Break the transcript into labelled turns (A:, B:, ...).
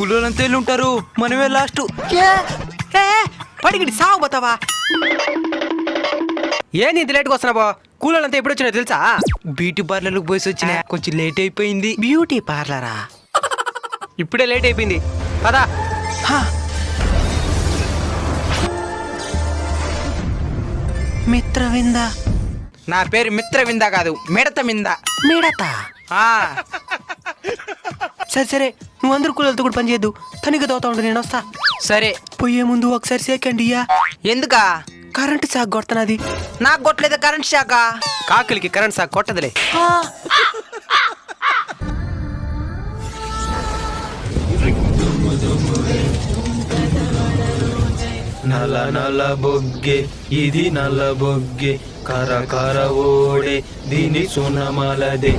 A: కూలోళ్ళంతా ఉంటారు, మనమే లాస్ట్.
B: పడిగిడి సాగు పోతావా? ఏంది ఇంత లేట్గా వస్తున్నావో? కూలోళ్ళంతా ఎప్పుడు వచ్చినా తెలుసా?
A: బ్యూటీ పార్లర్కి పోయి వచ్చిన, కొంచెం లేట్ అయిపోయింది.
B: బ్యూటీ పార్లరా? ఇప్పుడే లేట్ అయిపోయింది పదా.
A: మిత్రవింద. నా పేరు మిత్రవింద కాదు, మిడత
B: మిడత. సరే సరే, నువ్వు అందరు కూలలతో కూడా పని చేయద్దు, తనిగా తోతా ఉండు, నేను వస్తా.
A: సరే.
B: పోయే ముందు ఒకసారి సేకండి ఇయ్యా.
A: ఎందుకా?
B: కరెంటు షాక్ కొడుతున్నది.
A: నాకు కొట్టలేదు కరెంట్ షాకా?
B: కాకులకి కరెంట్ షాక్ కొట్టదులే.
C: నల నల బొగ్గే ఇది నల్ల బొగ్గే, కర కర ఓడే దీని సునమలదే.